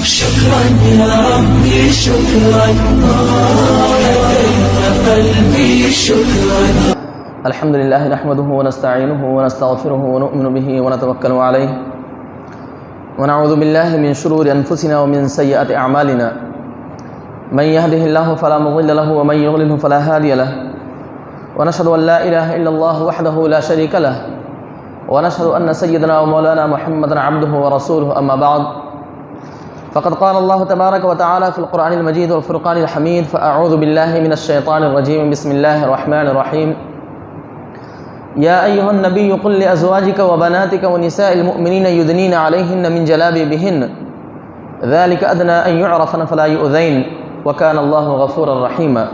شكرا يا ربي شكرا هديت قلبي شكرا. الحمد لله نحمده ونستعينه ونستغفره ونؤمن به ونتوكل عليه ونعوذ بالله من شرور أنفسنا ومن سيئات أعمالنا. من يهده الله فلا مضل له ومن يضلل فلا هادي له. ونشهد أن لا إله إلا الله وحده لا شريك له ونشهد أن سيدنا ومولانا محمدا عبده ورسوله. أما بعد، فقد قال الله تبارك وتعالى في القرآن المجيد والفرقان الحميد: فأعوذ بالله من الشيطان الرجيم، بسم الله الرحمن الرحيم. يا أيها النبي قل لأزواجك وبناتك ونساء المؤمنين يدنين عليهن من جلابيبهن ذلك أدنى أن يعرفن فلا يؤذين وكان الله غفورا رحيما.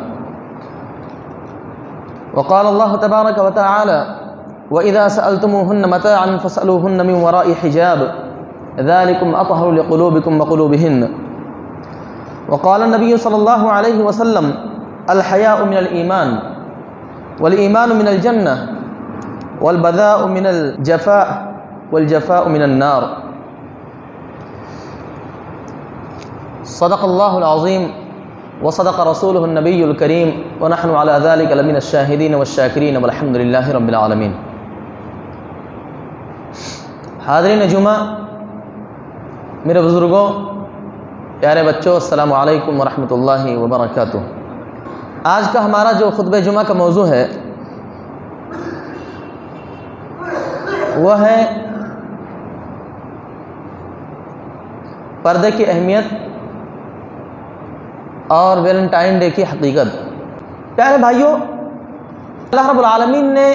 وقال الله تبارك وتعالى: وإذا سألتموهن متاعا فاسألوهن من وراء حجاب ذلكم أطهر لقلوبكم وقلوبهن. وقال النبي صلى الله عليه وسلم: الحياء من الإيمان والإيمان من الجنة والبذاء من الجفاء والجفاء من النار. صدق الله العظيم وصدق رسوله النبي الكريم ونحن على ذلك لمن الشاهدين والشاکرین والحمد للہ رب العالمین. حاضرین جمعہ، میرے بزرگوں، پیارے بچوں، السلام علیکم ورحمۃ اللہ وبرکاتہ. آج کا ہمارا جو خطبہ جمعہ کا موضوع ہے وہ ہے پردے کی اہمیت اور ویلنٹائن ڈے کی حقیقت. پیارے بھائیوں، اللہ رب العالمین نے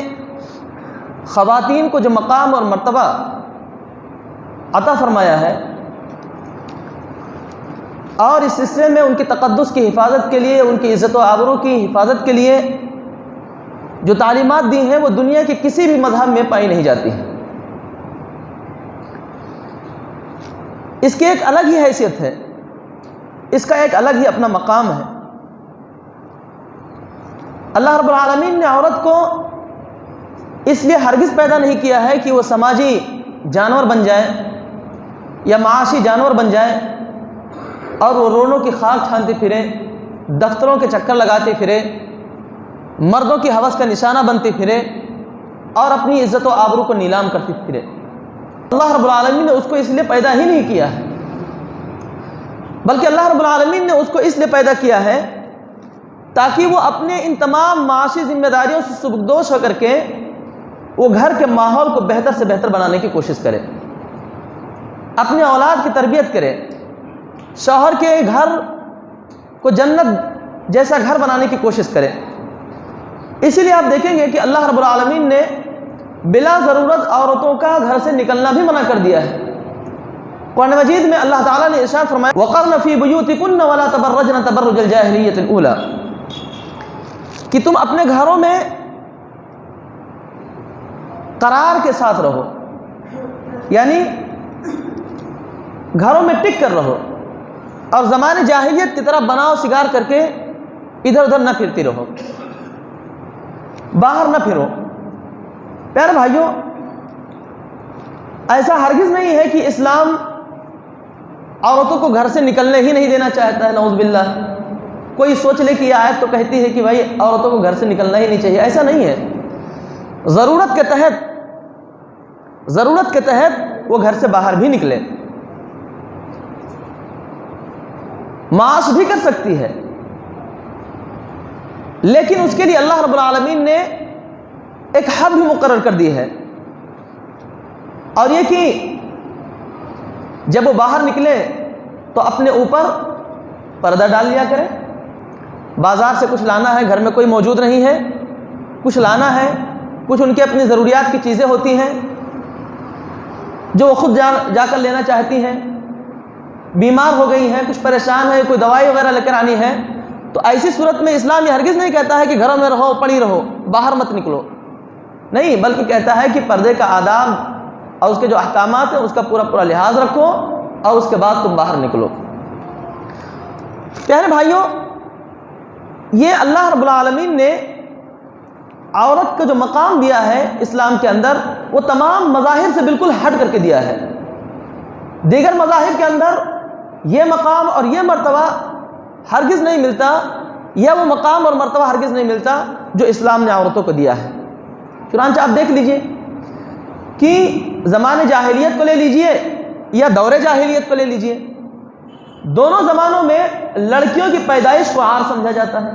خواتین کو جو مقام اور مرتبہ عطا فرمایا ہے اور اس سلسلے میں ان کی تقدس کی حفاظت کے لیے، ان کی عزت و آبرو کی حفاظت کے لیے جو تعلیمات دی ہیں وہ دنیا کے کسی بھی مذہب میں پائی نہیں جاتی ہیں. اس کی ایک الگ ہی حیثیت ہے، اس کا ایک الگ ہی اپنا مقام ہے. اللہ رب العالمین نے عورت کو اس لیے ہرگز پیدا نہیں کیا ہے کہ وہ سماجی جانور بن جائے یا معاشی جانور بن جائے اور وہ روڈوں کی خاک چھانتی پھرے، دفتروں کے چکر لگاتی پھرے، مردوں کی ہوس کا نشانہ بنتی پھرے اور اپنی عزت و آبرو کو نیلام کرتی پھرے. اللہ رب العالمین نے اس کو اس لیے پیدا ہی نہیں کیا ہے، بلکہ اللہ رب العالمین نے اس کو اس لیے پیدا کیا ہے تاکہ وہ اپنے ان تمام معاشی ذمہ داریوں سے سبکدوش ہو کر کے وہ گھر کے ماحول کو بہتر سے بہتر بنانے کی کوشش کرے، اپنے اولاد کی تربیت کرے، شوہر کے گھر کو جنت جیسا گھر بنانے کی کوشش کرے. اسی لیے آپ دیکھیں گے کہ اللہ رب العالمین نے بلا ضرورت عورتوں کا گھر سے نکلنا بھی منع کر دیا ہے. قرآن مجید میں اللہ تعالیٰ نے ارشاد فرمایا: وَقَرْنَ فِي بُيُوتِكُنَّ وَلَا تَبَرَّجْنَ تَبَرُّجَ الْجَاهِلِيَّةِ الْأُولَى، کہ تم اپنے گھروں میں قرار کے ساتھ رہو، یعنی گھروں میں ٹک کر رہو اور زمانے جاہلیت کی طرح بناؤ سگار کر کے ادھر ادھر نہ پھرتی رہو، باہر نہ پھرو. پیارے بھائیوں، ایسا ہرگز نہیں ہے کہ اسلام عورتوں کو گھر سے نکلنے ہی نہیں دینا چاہتا ہے. نعوذ باللہ، کوئی سوچ لے کہ یہ آیت تو کہتی ہے کہ بھائی عورتوں کو گھر سے نکلنا ہی نہیں چاہیے. ایسا نہیں ہے. ضرورت کے تحت وہ گھر سے باہر بھی نکلے، معاش بھی کر سکتی ہے، لیکن اس کے لیے اللہ رب العالمین نے ایک حد بھی مقرر کر دی ہے، اور یہ کہ جب وہ باہر نکلے تو اپنے اوپر پردہ ڈال لیا کرے. بازار سے کچھ لانا ہے، گھر میں کوئی موجود نہیں ہے، کچھ لانا ہے، کچھ ان کے اپنی ضروریات کی چیزیں ہوتی ہیں جو وہ خود جا کر لینا چاہتی ہیں. بیمار ہو گئی ہیں، کچھ پریشان ہے، کوئی دوائی وغیرہ لے کر آنی ہے، تو ایسی صورت میں اسلام یہ ہرگز نہیں کہتا ہے کہ گھروں میں رہو، پڑی رہو، باہر مت نکلو. نہیں، بلکہ کہتا ہے کہ پردے کا آداب اور اس کے جو احکامات ہیں اس کا پورا لحاظ رکھو اور اس کے بعد تم باہر نکلو. پیارے بھائیوں، یہ اللہ رب العالمین نے عورت کا جو مقام دیا ہے اسلام کے اندر وہ تمام مذاہب سے بالکل ہٹ کر کے دیا ہے. دیگر مذاہب کے اندر یہ مقام اور یہ مرتبہ ہرگز نہیں ملتا، یہ وہ مقام اور مرتبہ ہرگز نہیں ملتا جو اسلام نے عورتوں کو دیا ہے۔ چنانچہ آپ دیکھ لیجئے کہ زمانے جاہلیت کو لے لیجئے یا دور جاہلیت کو لے لیجئے، دونوں زمانوں میں لڑکیوں کی پیدائش کو عار سمجھا جاتا ہے۔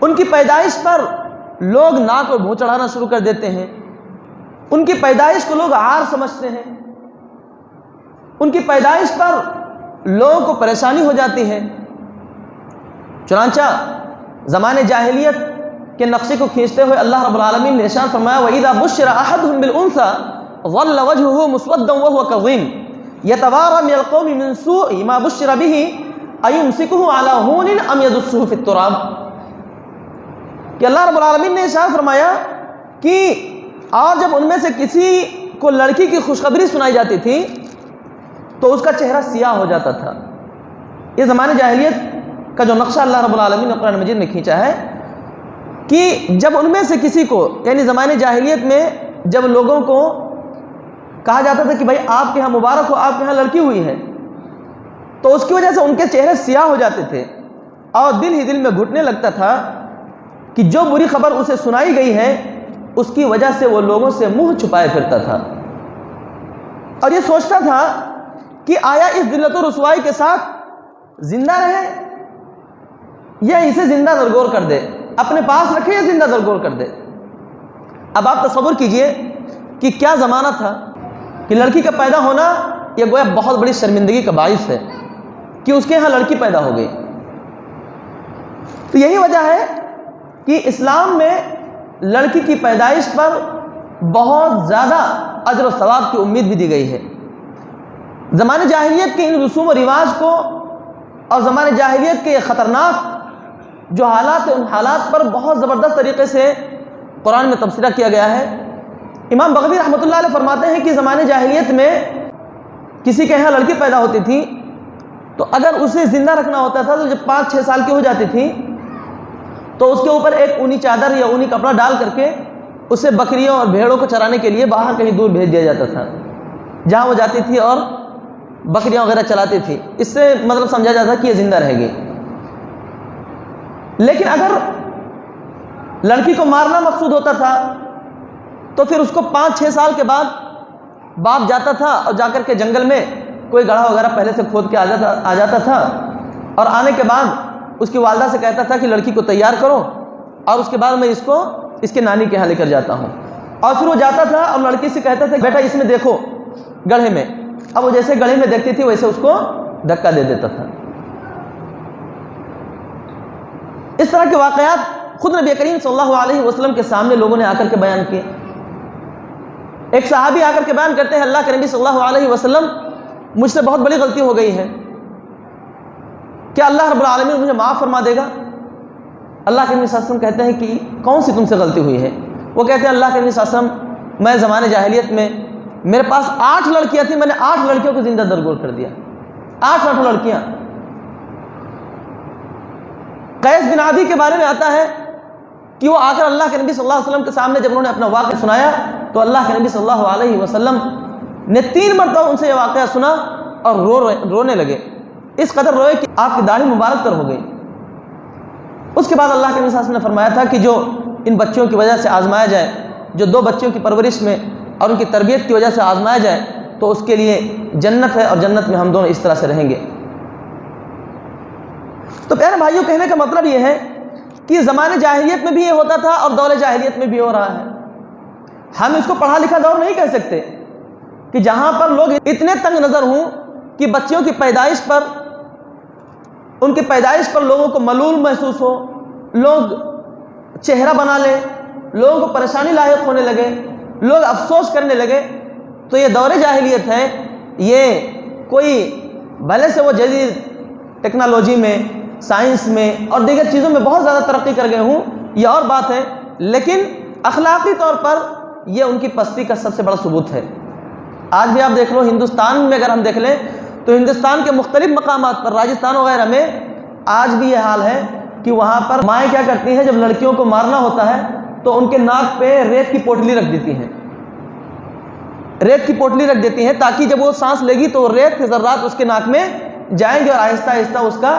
ان کی پیدائش پر لوگ ناک اور منہ چڑھانا شروع کر دیتے ہیں، ان کی پیدائش کو لوگ عار سمجھتے ہیں، ان کی پیدائش پر لوگوں کو پریشانی ہو جاتی ہے۔ چنانچہ زمانے جاہلیت کے نقشے کو کھینچتے ہوئے اللہ رب العالمین نے ارشاد فرمایا وَإِذَا بُشِّرَ أَحَدُهُم بِالْأُنثَىٰ ظَلَّ وَجْهُهُ مُسْوَدًّا وَهُوَ كَظِيمٌ يَتَوَارَىٰ مِنَ الْقَوْمِ مِنْ سُوءِ مَا بُشِّرَ بِهِ أَيُمْسِكُهُ عَلَىٰ هُونٍ أَمْ يَدُسُّهُ فِي التُّرَابِ، کہ اللہ رب العالمین نے ارشاد فرمایا کہ اور جب ان میں سے کسی کو لڑکی کی خوشخبری سنائی جاتی تھی تو اس کا چہرہ سیاہ ہو جاتا تھا۔ یہ زمانے جاہلیت کا جو نقشہ اللہ رب العالمین نے قرآن مجید میں کھینچا ہے کہ جب ان میں سے کسی کو، یعنی زمانے جاہلیت میں جب لوگوں کو کہا جاتا تھا کہ بھائی آپ کے ہاں مبارک ہو، آپ کے ہاں لڑکی ہوئی ہے، تو اس کی وجہ سے ان کے چہرے سیاہ ہو جاتے تھے اور دل ہی دل میں گھٹنے لگتا تھا کہ جو بری خبر اسے سنائی گئی ہے اس کی وجہ سے وہ لوگوں سے منہ چھپائے پھرتا تھا اور یہ سوچتا تھا کہ آیا اس ذلت و رسوائی کے ساتھ زندہ رہے یا اسے زندہ درگور کر دے، اپنے پاس رکھے یا زندہ درگور کر دے۔ اب آپ تصور کیجئے کہ کیا زمانہ تھا کہ لڑکی کا پیدا ہونا یہ گویا بہت بڑی شرمندگی کا باعث ہے کہ اس کے ہاں لڑکی پیدا ہو گئی۔ تو یہی وجہ ہے کہ اسلام میں لڑکی کی پیدائش پر بہت زیادہ اجر و ثواب کی امید بھی دی گئی ہے۔ زمانے جاہلیت کے ان رسوم و رواج کو اور زمانے جاہلیت کے خطرناک جو حالات ہیں ان حالات پر بہت زبردست طریقے سے قرآن میں تبصرہ کیا گیا ہے۔ امام بغوی رحمۃ اللہ علیہ فرماتے ہیں کہ زمانے جاہلیت میں کسی کے یہاں لڑکی پیدا ہوتی تھی تو اگر اسے زندہ رکھنا ہوتا تھا تو جب 5-6 سال کی ہو جاتی تھی تو اس کے اوپر ایک اونی چادر یا اونی کپڑا ڈال کر کے اسے بکریوں اور بھیڑوں کو چرانے کے لیے باہر کہیں دور بھیج دیا جاتا تھا، جہاں وہ جاتی تھی اور بکریاں وغیرہ چلاتی تھی۔ اس سے مطلب سمجھا جاتا کہ یہ زندہ رہے گی۔ لیکن اگر لڑکی کو مارنا مقصود ہوتا تھا تو پھر اس کو 5-6 سال کے بعد باپ جاتا تھا اور جا کر کے جنگل میں کوئی گڑھا وغیرہ پہلے سے کھود کے آ جاتا تھا اور آنے کے بعد اس کی والدہ سے کہتا تھا کہ لڑکی کو تیار کرو اور اس کے بعد میں اس کو اس کے نانی کے یہاں لے کر جاتا ہوں، اور پھر وہ جاتا تھا اور لڑکی سے کہتا تھا بیٹا اس میں دیکھو گڑھے میں، اب وہ جیسے گڑھے میں دیکھتی تھی ویسے اس کو دھکا دے دیتا تھا۔ اس طرح کے واقعات خود نبی کریم صلی اللہ علیہ وسلم کے سامنے لوگوں نے آ کر کے بیان کیے۔ ایک صحابی آ کر کے بیان کرتے ہیں اللہ کے نبی صلی اللہ علیہ وسلم مجھ سے بہت بڑی غلطی ہو گئی ہے، کیا اللہ رب العالمین مجھے معاف فرما دے گا؟ اللہ کے نبی صلی اللہ علیہ وسلم کہتے ہیں کہ کون سی تم سے غلطی ہوئی ہے؟ وہ کہتے ہیں اللہ کے نبی صلی اللہ علیہ وسلم میں زمانے جاہلیت میں میرے پاس 8 لڑکیاں تھیں، میں نے 8 لڑکیوں کو زندہ درگور کر دیا۔ 8 لڑکیاں۔ قیس بن عدی کے بارے میں آتا ہے کہ وہ آ کر اللہ کے نبی صلی اللہ علیہ وسلم کے سامنے جب انہوں نے اپنا واقعہ سنایا تو اللہ کے نبی صلی اللہ علیہ وسلم نے 3 مرتبہ ان سے یہ واقعہ سنا اور رونے لگے، اس قدر روئے کہ آپ کی داڑھی مبارک تر ہو گئی۔ اس کے بعد اللہ کے نبی صلی اللہ علیہ وسلم نے فرمایا تھا کہ جو ان بچوں کی وجہ سے آزمایا جائے، جو 2 بچوں کی پرورش میں اور ان کی تربیت کی وجہ سے آزمایا جائے تو اس کے لیے جنت ہے اور جنت میں ہم دونوں اس طرح سے رہیں گے۔ تو پیارے بھائیوں، کہنے کا مطلب یہ ہے کہ زمانے جاہلیت میں بھی یہ ہوتا تھا اور دور جاہلیت میں بھی ہو رہا ہے۔ ہم اس کو پڑھا لکھا دور نہیں کہہ سکتے کہ جہاں پر لوگ اتنے تنگ نظر ہوں کہ بچیوں کی پیدائش پر، ان کی پیدائش پر لوگوں کو ملول محسوس ہو، لوگ چہرہ بنا لیں، لوگوں کو پریشانی لاحق ہونے لگے، لوگ افسوس کرنے لگے، تو یہ دور جاہلیت ہے۔ یہ کوئی بھلے سے وہ جدید ٹیکنالوجی میں، سائنس میں اور دیگر چیزوں میں بہت زیادہ ترقی کر گئے ہوں، یہ اور بات ہے، لیکن اخلاقی طور پر یہ ان کی پستی کا سب سے بڑا ثبوت ہے۔ آج بھی آپ دیکھ لو، ہندوستان میں اگر ہم دیکھ لیں تو ہندوستان کے مختلف مقامات پر، راجستھان وغیرہ میں آج بھی یہ حال ہے کہ وہاں پر مائیں کیا کرتی ہیں، جب لڑکیوں کو مارنا ہوتا ہے تو ان کے ناک پہ ریت کی پوٹلی رکھ دیتی ہیں۔ ریت کی پوٹلی رکھ دیتی ہیں تاکہ جب وہ سانس لے گی تو وہ ریت کے ذرات اس کے ناک میں جائیں گے اور آہستہ آہستہ اس کا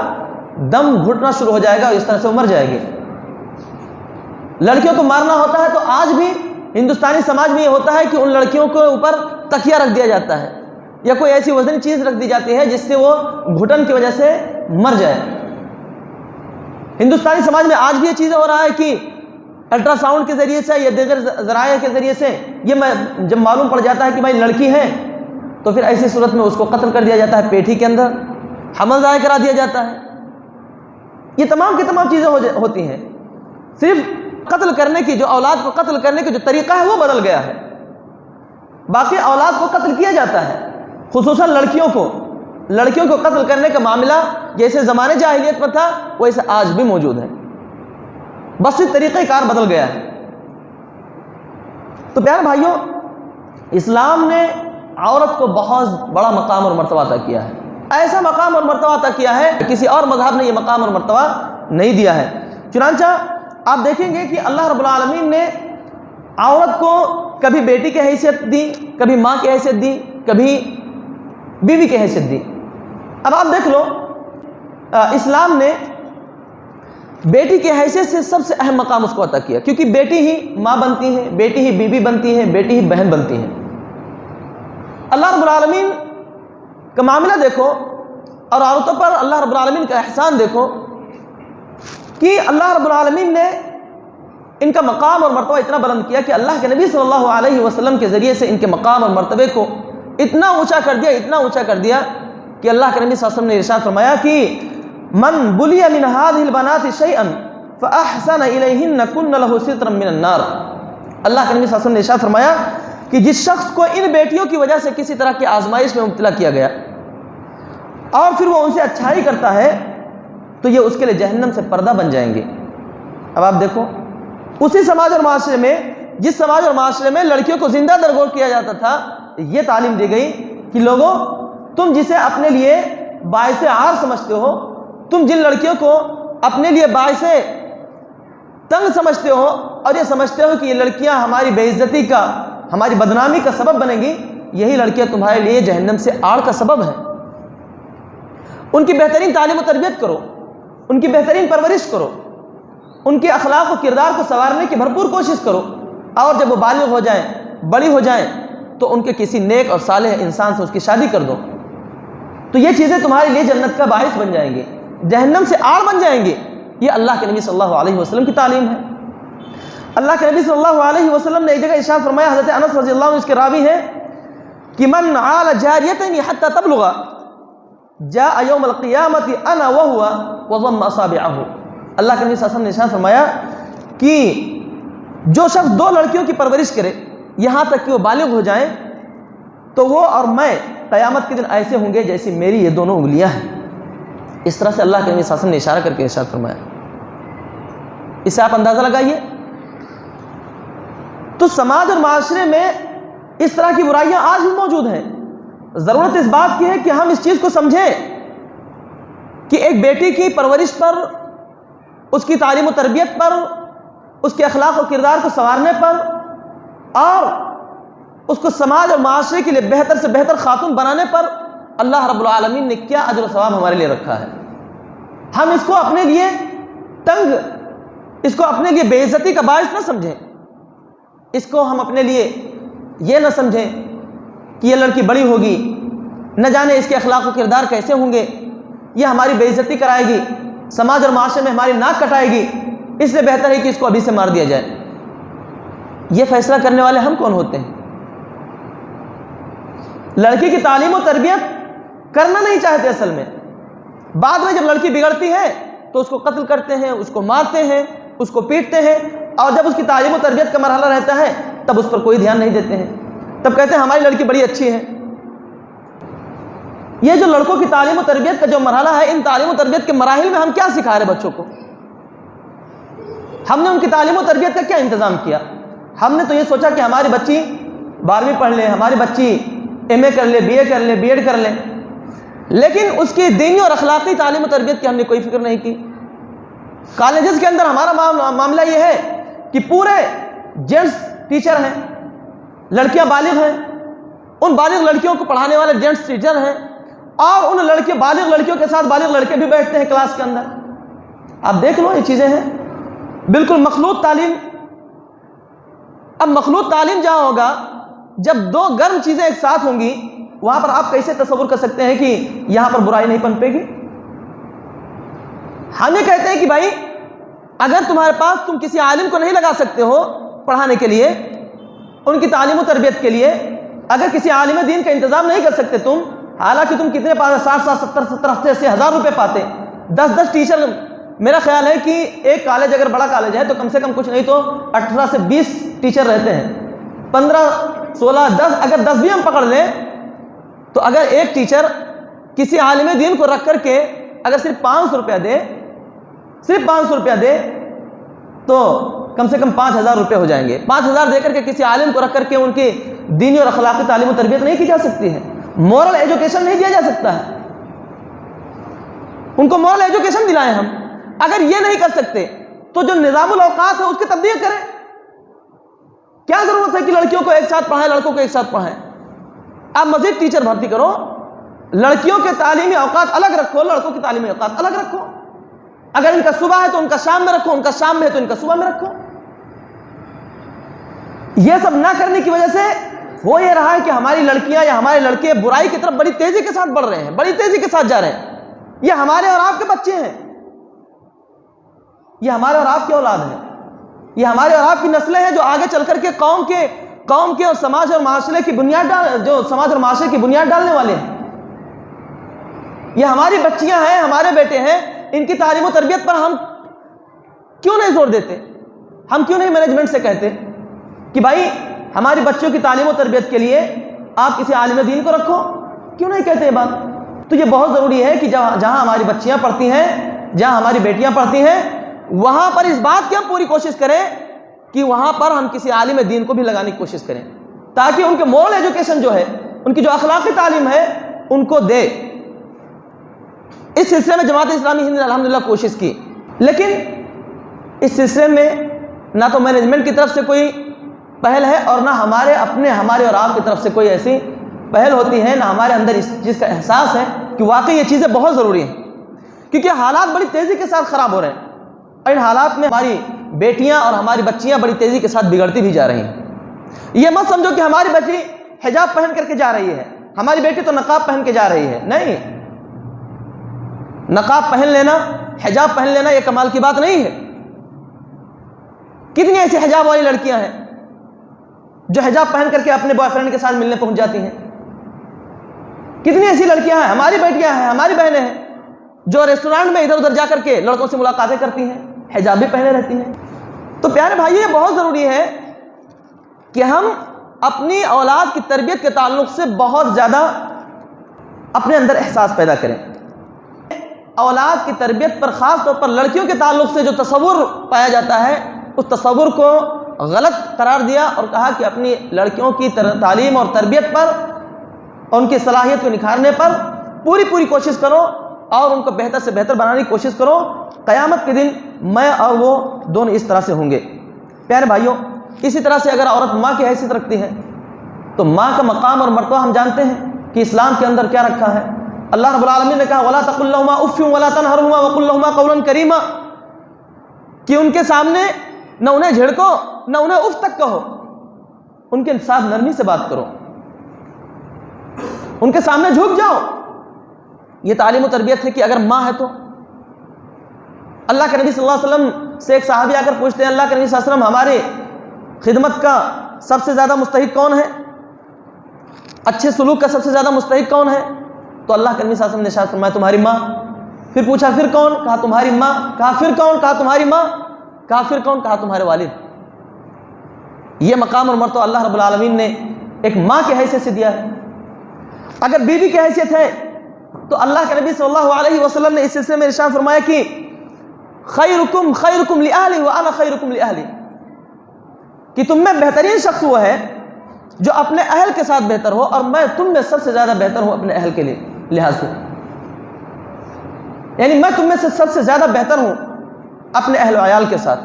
دم گھٹنا شروع ہو جائے گا اور اس طرح سے وہ مر جائے گی۔ لڑکیوں کو مارنا ہوتا ہے تو آج بھی ہندوستانی سماج میں یہ ہوتا ہے کہ ان لڑکیوں کے اوپر تکیہ رکھ دیا جاتا ہے یا کوئی ایسی وزن چیز رکھ دی جاتی ہے جس سے وہ گھٹن کی وجہ سے مر جائے۔ ہندوستانی سماج میں آج بھی یہ چیزیں ہو رہا ہے کہ الٹرا ساؤنڈ کے ذریعے سے یا دیگر ذرائع کے ذریعے سے یہ جب معلوم پڑ جاتا ہے کہ بھائی لڑکی ہے تو پھر ایسی صورت میں اس کو قتل کر دیا جاتا ہے، پیٹھی کے اندر حمل ضائع کرا دیا جاتا ہے۔ یہ تمام کی تمام چیزیں ہوتی ہیں، صرف قتل کرنے کی جو اولاد کو قتل کرنے کی جو طریقہ ہے وہ بدل گیا ہے، باقی اولاد کو قتل کیا جاتا ہے، خصوصاً لڑکیوں کو قتل کرنے کا معاملہ جیسے زمانے جاہلیت میں تھا ویسے آج بھی موجود ہے، بس صرف طریقہ کار بدل گیا ہے۔ تو پیارے بھائیوں، اسلام نے عورت کو بہت بڑا مقام اور مرتبہ عطا کیا ہے، ایسا مقام اور مرتبہ عطا کیا ہے کسی اور مذہب نے یہ مقام اور مرتبہ نہیں دیا ہے۔ چنانچہ آپ دیکھیں گے کہ اللہ رب العالمین نے عورت کو کبھی بیٹی کی حیثیت دی، کبھی ماں کی حیثیت دی، کبھی بیوی کی حیثیت دی۔ اب آپ دیکھ لو، اسلام نے بیٹی کی حیثیت سے سب سے اہم مقام اس کو عطا کیا، کیونکہ بیٹی ہی ماں بنتی ہے، بیٹی ہی بیوی بنتی ہے، بیٹی ہی بہن بنتی ہے۔ اللہ رب العالمین کا معاملہ دیکھو اور عورتوں پر اللہ رب العالمین کا احسان دیکھو کہ اللہ رب العالمین نے ان کا مقام اور مرتبہ اتنا بلند کیا کہ اللہ کے نبی صلی اللہ علیہ وسلم کے ذریعے سے ان کے مقام اور مرتبے کو اتنا اونچا کر دیا کہ اللہ کے نبی صلی اللہ علیہ وسلم نے ارشاد فرمایا کہ من بلی من هذه البنات شيئا فاحسن الیہن کن له سترا من النار۔ اللہ کے نبی صلی اللہ علیہ وسلم نے ارشاد فرمایا کہ جس شخص کو ان بیٹیوں کی وجہ سے کسی طرح کی آزمائش میں مبتلا کیا گیا اور پھر وہ ان سے اچھائی کرتا ہے تو یہ اس کے لیے جہنم سے پردہ بن جائیں گے۔ اب آپ دیکھو، اسی سماج اور معاشرے میں جس سماج اور معاشرے میں لڑکیوں کو زندہ درگور کیا جاتا تھا، یہ تعلیم دی گئی کہ لوگوں، تم جسے اپنے لیے باعث عار سمجھتے ہو، تم جن لڑکیوں کو اپنے لیے باعث تنگ سمجھتے ہو اور یہ سمجھتے ہو کہ یہ لڑکیاں ہماری بے عزتی کا، ہماری بدنامی کا سبب بنیں گی، یہی لڑکیاں تمہارے لیے جہنم سے آڑ کا سبب ہیں۔ ان کی بہترین تعلیم و تربیت کرو، ان کی بہترین پرورش کرو، ان کے اخلاق و کردار کو سنوارنے کی بھرپور کوشش کرو، اور جب وہ بالغ ہو جائیں، بڑی ہو جائیں تو ان کے کسی نیک اور صالح انسان سے اس کی شادی کر دو، تو یہ چیزیں تمہارے لیے جنت کا باعث بن جائیں گے، جہنم سے آڑ بن جائیں گے۔ یہ اللہ کے نبی صلی اللہ علیہ وسلم کی تعلیم ہے۔ اللہ کے نبی صلی اللہ علیہ وسلم نے ایک جگہ ارشاد فرمایا، حضرت انس رضی اللہ عنہ اس کے راوی ہیں کہ من عال جاریتین حتی تبلغ جاء یوم القیامت انا وهو وضم اصابعه۔ اللہ کے نبی صلی اللہ علیہ وسلم نے ارشاد فرمایا کہ جو شخص دو لڑکیوں کی پرورش کرے یہاں تک کہ وہ بالغ ہو جائیں تو وہ اور میں قیامت کے دن ایسے ہوں گے جیسی میری یہ دونوں انگلیاں ہیں۔ اس طرح سے اللہ کے نبی صلی اللہ علیہ وسلم نے اشارہ کر کے ارشاد فرمایا۔ اس سے آپ اندازہ لگائیے، تو سماج اور معاشرے میں اس طرح کی برائیاں آج بھی موجود ہیں۔ ضرورت اس بات کی ہے کہ ہم اس چیز کو سمجھیں کہ ایک بیٹی کی پرورش پر، اس کی تعلیم و تربیت پر، اس کے اخلاق و کردار کو سنوارنے پر اور اس کو سماج اور معاشرے کے لیے بہتر سے بہتر خاتون بنانے پر اللہ رب العالمین نے کیا اجر و ثواب ہمارے لیے رکھا ہے۔ ہم اس کو اپنے لیے تنگ، اس کو اپنے لیے بے عزتی کا باعث نہ سمجھیں، اس کو ہم اپنے لیے یہ نہ سمجھیں کہ یہ لڑکی بڑی ہوگی، نہ جانے اس کے اخلاق و کردار کیسے ہوں گے، یہ ہماری بے عزتی کرائے گی، سماج اور معاشرے میں ہماری ناک کٹائے گی، اس لیے بہتر ہے کہ اس کو ابھی سے مار دیا جائے۔ یہ فیصلہ کرنے والے ہم کون ہوتے ہیں؟ لڑکی کی تعلیم و تربیت کرنا نہیں چاہتے اصل میں، بعد میں جب لڑکی بگڑتی ہے تو اس کو قتل کرتے ہیں، اس کو مارتے ہیں، اس کو پیٹتے ہیں، اور جب اس کی تعلیم و تربیت کا مرحلہ رہتا ہے تب اس پر کوئی دھیان نہیں دیتے ہیں، تب کہتے ہیں ہماری لڑکی بڑی اچھی ہے۔ یہ جو لڑکوں کی تعلیم و تربیت کا جو مرحلہ ہے، ان تعلیم و تربیت کے مراحل میں ہم کیا سکھا رہے بچوں کو؟ ہم نے ان کی تعلیم و تربیت کا کیا انتظام کیا؟ ہم نے تو یہ سوچا کہ ہماری بچی 12ویں پڑھ لے، ہماری بچی ایم اے کر لے، بی اے کر لے، بی ایڈ کر لے، لیکن اس کی دینی اور اخلاقی تعلیم و تربیت کی ہم نے کوئی فکر نہیں کی۔ کالجز کے اندر ہمارا معاملہ یہ ہے کہ پورے جینٹس ٹیچر ہیں، لڑکیاں بالغ ہیں، ان بالغ لڑکیوں کو پڑھانے والے جینٹس ٹیچر ہیں، اور ان بالغ لڑکیوں کے ساتھ بالغ لڑکے بھی بیٹھتے ہیں کلاس کے اندر. آپ دیکھ لو، یہ چیزیں ہیں بالکل مخلوط تعلیم. اب مخلوط تعلیم جہاں ہوگا، جب دو گرم چیزیں ایک ساتھ ہوں گی، وہاں پر آپ کیسے تصور کر سکتے ہیں کہ یہاں پر برائی نہیں پنپے گی؟ ہم یہ کہتے ہیں کہ بھائی اگر تمہارے پاس، تم کسی عالم کو نہیں لگا سکتے ہو پڑھانے کے لیے، ان کی تعلیم و تربیت کے لیے، اگر کسی عالم دین کا انتظام نہیں کر سکتے تم، حالانکہ تم کتنے پاتے، 60 70 80 ہزار روپے پاتے، 10 ٹیچر. میرا خیال ہے کہ ایک کالج اگر بڑا کالج ہے تو کم سے کم کچھ نہیں تو 18 سے 20 ٹیچر رہتے ہیں، 15 16 10، اگر 10 بھی ہم پکڑ لیں تو اگر ایک ٹیچر کسی عالم دین کو رکھ کر کے اگر صرف 500 روپیہ دے، صرف 500 روپیہ دے، تو کم سے کم 5000 روپے ہو جائیں گے. 5000 دے کر کے کسی عالم کو رکھ کر کے ان کی دینی اور اخلاقی تعلیم و تربیت نہیں کی جا سکتی ہے، مورل ایجوکیشن نہیں دیا جا سکتا ہے. ان کو مورل ایجوکیشن دلائیں ہم. اگر یہ نہیں کر سکتے تو جو نظام الاوقات ہے اس کی تبدیل کریں. کیا ضرورت ہے کہ لڑکیوں کو ایک ساتھ پڑھائیں، لڑکوں کو ایک ساتھ پڑھائیں؟ آپ مزید ٹیچر بھرتی کرو، لڑکیوں کے تعلیمی اوقات الگ رکھو، لڑکوں کی تعلیمی اوقات الگ رکھو. اگر ان کا صبح ہے تو ان کا شام میں رکھو، ان کا شام میں ہے تو ان کا صبح میں رکھو. یہ سب نہ کرنے کی وجہ سے ہو یہ رہا ہے کہ ہماری لڑکیاں یا ہمارے لڑکے برائی کی طرف بڑی تیزی کے ساتھ بڑھ رہے ہیں، بڑی تیزی کے ساتھ جا رہے ہیں. یہ ہمارے اور آپ کے بچے ہیں، یہ ہمارے اور آپ کی اولاد ہے، یہ ہمارے اور آپ کی نسلیں ہیں جو آگے چل کر کے قوم کے اور سماج اور معاشرے کی بنیاد ڈالنے والے ہیں. یہ ہماری بچیاں ہیں، ہمارے بیٹے ہیں. ان کی تعلیم و تربیت پر ہم کیوں نہیں زور دیتے؟ ہم کیوں نہیں مینجمنٹ سے کہتے کہ بھائی ہماری بچوں کی تعلیم و تربیت کے لیے آپ کسی عالم دین کو رکھو؟ کیوں نہیں کہتے یہ بات؟ تو یہ بہت ضروری ہے کہ جہاں ہماری بچیاں پڑھتی ہیں، جہاں ہماری بیٹیاں پڑھتی ہیں، وہاں پر اس بات کی ہم پوری کوشش کریں کہ وہاں پر ہم کسی عالم دین کو بھی لگانے کی کوشش کریں، تاکہ ان کے مورل ایجوکیشن جو ہے، ان کی جو اخلاقی تعلیم ہے، ان کو دے. اس سلسلے میں جماعت اسلامی ہند نے الحمدللہ کوشش کی، لیکن اس سلسلے میں نہ تو مینجمنٹ کی طرف سے کوئی پہل ہے اور نہ ہمارے اور آپ کی طرف سے کوئی ایسی پہل ہوتی ہے، نہ ہمارے اندر اس چیز کا احساس ہے کہ واقعی یہ چیزیں بہت ضروری ہیں، کیونکہ حالات بڑی تیزی کے ساتھ خراب ہو رہے ہیں، اور ان حالات میں ہماری بیٹیاں اور ہماری بچیاں بڑی تیزی کے ساتھ بگڑتی بھی جا رہی ہیں. یہ مت سمجھو کہ ہماری بچی حجاب پہن کر کے جا رہی ہے، ہماری بیٹی تو نقاب پہن کے جا رہی ہے. نہیں، نقاب پہن لینا، حجاب پہن لینا یہ کمال کی بات نہیں ہے. کتنی ایسی حجاب والی لڑکیاں ہیں جو حجاب پہن کر کے اپنے بوائے فرینڈ کے ساتھ ملنے پہنچ جاتی ہیں. کتنی ایسی لڑکیاں ہیں، ہماری بیٹیاں ہیں، ہماری بہنیں ہیں، جو ریسٹورینٹ میں ادھر ادھر جا کر کے لڑکوں سے ملاقاتیں کرتی ہیں، حجاب بھی پہنے رہتی ہیں. تو پیارے بھائی، یہ بہت ضروری ہے کہ ہم اپنی اولاد کی تربیت کے تعلق سے بہت زیادہ اپنے اندر احساس پیدا کریں. اولاد کی تربیت پر، خاص طور پر لڑکیوں کے تعلق سے جو تصور پایا جاتا ہے، اس تصور کو غلط قرار دیا اور کہا کہ اپنی لڑکیوں کی تعلیم اور تربیت پر، ان کی صلاحیت کو نکھارنے پر پوری کوشش کرو اور ان کو بہتر سے بہتر بنانے کی کوشش کرو. قیامت کے دن میں اور وہ دونوں اس طرح سے ہوں گے. پیارے بھائیوں، اسی طرح سے اگر عورت ماں کی حیثیت رکھتی ہے تو ماں کا مقام اور مرتبہ ہم جانتے ہیں کہ اسلام کے اندر کیا رکھا ہے. اللہ رب العالمین نے کہا وَلَا تَقُلْ لَهُمَا أُفٍّ وَلَا تَنْهَرْهُمَا وَقُلْ لَهُمَا قَوْلًا كَرِيمًا، کہ ان کے سامنے نہ انہیں جھڑکو نہ انہیں اف تک کہو، ان کے ساتھ نرمی سے بات کرو، ان کے سامنے جھک جاؤ. یہ تعلیم و تربیت ہے کہ اگر ماں ہے تو اللہ کے نبی صلی اللہ علیہ وسلم سے ایک صحابی آ کر پوچھتے ہیں اللہ کے نبی صلی اللہ علیہ وسلم ہمارے خدمت کا سب سے زیادہ مستحق کون ہے، اچھے سلوک کا سب سے زیادہ مستحق کون ہے؟ تو اللہ کے نبی صلی اللہ علیہ وسلم نے ارشاد فرمایا تمہاری ماں. پھر پوچھا پھر کون؟ کہا تمہاری ماں. کہا پھر کون؟ کہا تمہاری ماں. کہا پھر کون؟ کہا تمہارے والد. یہ مقام اور مرتبہ اللہ رب العالمین نے ایک ماں کی حیثیت سے دیا ہے. اگر بیوی کی حیثیت ہے تو اللہ کے نبی صلی اللہ علیہ وسلم نے اس سلسلے میں ارشاد فرمایا کہ خیرکم خیرکم لأہلی وانا خیرکم لأہلی، کہ تم میں بہترین شخص وہ ہے جو اپنے اہل کے ساتھ بہتر ہو اور میں تم میں سب سے زیادہ بہتر ہوں اپنے اہل کے لحاظ سے. یعنی میں تم میں سے سب سے زیادہ بہتر ہوں اپنے اہل و عیال کے ساتھ.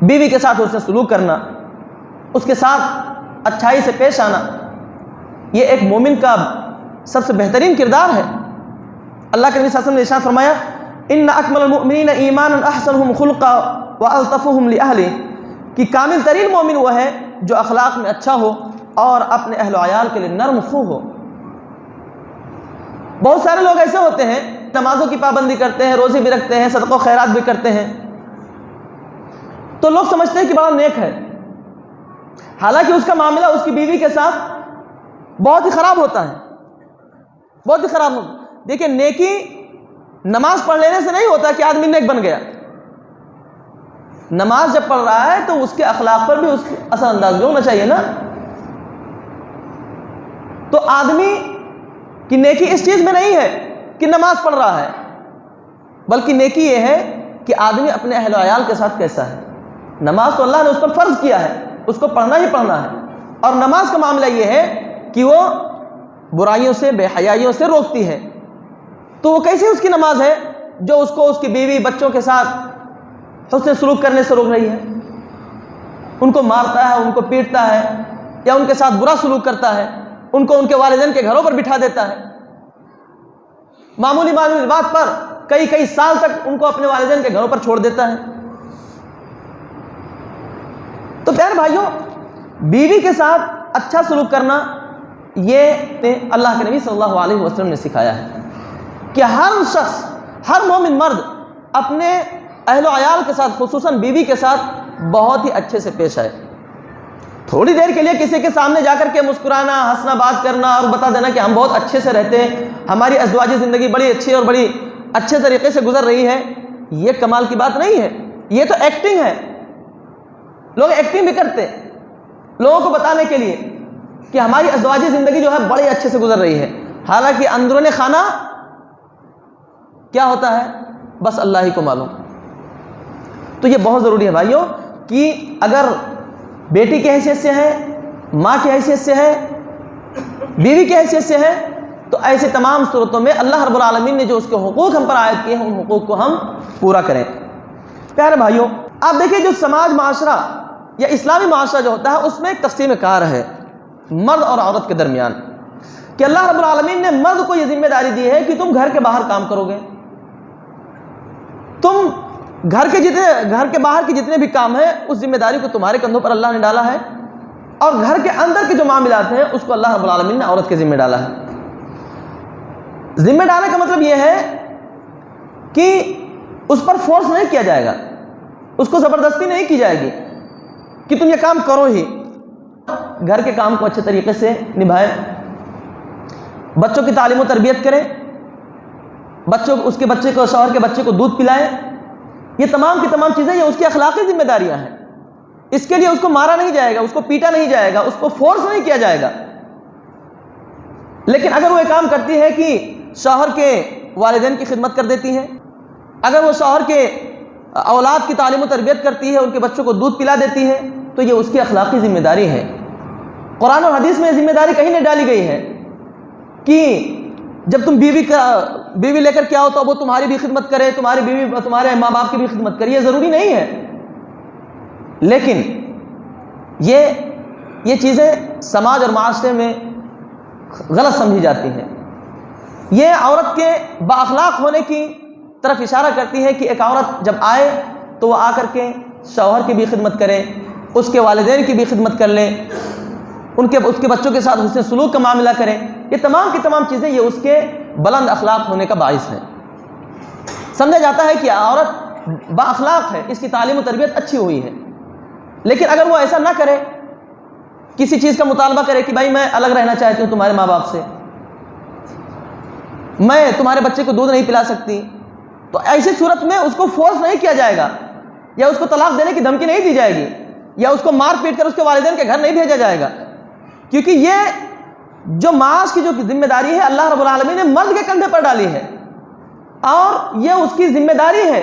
بیوی کے ساتھ اس سے سلوک کرنا، اس کے ساتھ اچھائی سے پیش آنا، یہ ایک مومن کا سب سے بہترین کردار ہے۔ اللہ کے نبی صلی اللہ علیہ وسلم نے ارشاد فرمایا ان اکمل المؤمنین ایمانا احسنهم خلقا والطفهم لاہلہ، کہ کامل ترین مومن وہ ہے جو اخلاق میں اچھا ہو اور اپنے اہل و عیال کے لیے نرم خو ہو۔ بہت سارے لوگ ایسے ہوتے ہیں نمازوں کی پابندی کرتے ہیں، روزے بھی رکھتے ہیں، صدقہ و خیرات بھی کرتے ہیں، تو لوگ سمجھتے ہیں کہ بڑا نیک ہے، حالانکہ اس کا معاملہ اس کی بیوی کے ساتھ بہت ہی خراب ہوتا ہے، بہت ہی خراب ہوتا ہے۔ دیکھیں نیکی نماز پڑھ لینے سے نہیں ہوتا کہ آدمی نیک بن گیا، نماز جب پڑھ رہا ہے تو اس کے اخلاق پر بھی اس کے اثر انداز بھی ہونا چاہیے نا۔ تو آدمی کی نیکی اس چیز میں نہیں ہے کہ نماز پڑھ رہا ہے، بلکہ نیکی یہ ہے کہ آدمی اپنے اہل و عیال کے ساتھ کیسا ہے۔ نماز تو اللہ نے اس پر فرض کیا ہے، اس کو پڑھنا ہی پڑھنا ہے، اور نماز کا معاملہ یہ ہے کہ وہ برائیوں سے، بے حیائیوں سے روکتی ہے۔ تو وہ کیسی اس کی نماز ہے جو اس کو اس کی بیوی بچوں کے ساتھ حسن سلوک کرنے سے روک رہی ہے، ان کو مارتا ہے، ان کو پیٹتا ہے، یا ان کے ساتھ برا سلوک کرتا ہے، ان کو ان کے والدین کے گھروں پر بٹھا دیتا ہے، معمولی بات پر کئی سال تک ان کو اپنے والدین کے گھروں پر چھوڑ دیتا ہے۔ تو پیارے بھائیوں، بیوی کے ساتھ اچھا سلوک کرنا یہ اللہ کے نبی صلی اللہ علیہ وسلم نے سکھایا ہے کہ ہر شخص، ہر مومن مرد اپنے اہل و عیال کے ساتھ، خصوصاً بیوی کے ساتھ بہت ہی اچھے سے پیش آئے۔ تھوڑی دیر کے لیے کسی کے سامنے جا کر کے مسکرانا، ہنسنا، بات کرنا اور بتا دینا کہ ہم بہت اچھے سے رہتے ہیں، ہماری ازدواجی زندگی بڑی اچھی اور بڑی اچھے طریقے سے گزر رہی ہے، یہ کمال کی بات نہیں ہے، یہ تو ایکٹنگ ہے۔ لوگ ایکٹنگ بھی کرتے لوگوں کو بتانے کے لیے کہ ہماری ازدواجی زندگی جو ہے بڑے اچھے سے گزر رہی ہے، حالانکہ اندرون خانہ کیا ہوتا ہے بس اللہ ہی کو معلوم۔ تو یہ بہت ضروری ہے بھائیوں کہ اگر بیٹی کی حیثیت سے ہے، ماں کی حیثیت سے ہے، بیوی کی حیثیت سے ہے، تو ایسے تمام صورتوں میں اللہ رب العالمین نے جو اس کے حقوق ہم پر عائد کیے ہیں ان حقوق کو ہم پورا کریں۔ پیارے بھائیوں، آپ دیکھیں جو سماج، معاشرہ یا اسلامی معاشرہ جو ہوتا ہے اس میں ایک تقسیم کار ہے مرد اور عورت کے درمیان، کہ اللہ رب العالمین نے مرد کو یہ ذمہ داری دی ہے کہ تم گھر کے باہر کام کرو گے، تم گھر کے باہر کے جتنے بھی کام ہیں اس ذمہ داری کو تمہارے کندھوں پر اللہ نے ڈالا ہے، اور گھر کے اندر کے جو معاملات ہیں اس کو اللہ رب العالمین نے عورت کے ذمہ ڈالا ہے۔ ذمہ ڈالنے کا مطلب یہ ہے کہ اس پر فورس نہیں کیا جائے گا، اس کو زبردستی نہیں کی جائے گی کہ تم یہ کام کرو ہی۔ گھر کے کام کو اچھے طریقے سے نبھائیں، بچوں کی تعلیم و تربیت کریں، اس کے بچے کو، شوہر کے بچے کو دودھ پلائیں، یہ تمام کی تمام چیزیں یہ اس کی اخلاقی ذمہ داریاں ہیں۔ اس کے لیے اس کو مارا نہیں جائے گا، اس کو پیٹا نہیں جائے گا، اس کو فورس نہیں کیا جائے گا۔ لیکن اگر وہ یہ کام کرتی ہے کہ شوہر کے والدین کی خدمت کر دیتی ہے، اگر وہ شوہر کے اولاد کی تعلیم و تربیت کرتی ہے، ان کے بچوں کو دودھ پلا دیتی ہے، تو یہ اس کی اخلاقی ذمہ داری ہے۔ قرآن اور حدیث میں یہ ذمہ داری کہیں نہیں ڈالی گئی ہے کہ جب تم بیوی لے کر کے آؤ تو وہ تمہاری بھی خدمت کرے، تمہاری بیوی تمہارے ماں باپ کی بھی خدمت کرے، یہ ضروری نہیں ہے۔ لیکن یہ چیزیں سماج اور معاشرے میں غلط سمجھی جاتی ہیں۔ یہ عورت کے بااخلاق ہونے کی طرف اشارہ کرتی ہے کہ ایک عورت جب آئے تو وہ آ کر کے شوہر کی بھی خدمت کرے، اس کے والدین کی بھی خدمت کر لے، اس کے بچوں کے ساتھ حسن سلوک کا معاملہ کریں۔ یہ تمام کی تمام چیزیں یہ اس کے بلند اخلاق ہونے کا باعث ہے۔ سمجھا جاتا ہے کہ عورت با اخلاق ہے، اس کی تعلیم و تربیت اچھی ہوئی ہے، لیکن اگر وہ ایسا نہ کرے، کسی چیز کا مطالبہ کرے کہ بھائی میں الگ رہنا چاہتی ہوں تمہارے ماں باپ سے، میں تمہارے بچے کو دودھ نہیں پلا سکتی، تو ایسی صورت میں اس کو فورس نہیں کیا جائے گا، یا اس کو طلاق دینے کی دھمکی نہیں دی جائے گی، یا اس کو مار پیٹ کر اس کے والدین کے گھر نہیں بھیجا جائے گا، کیونکہ یہ جو معاش کی جو ذمہ داری ہے اللہ رب العالمین نے مرد کے کندھے پر ڈالی ہے، اور یہ اس کی ذمہ داری ہے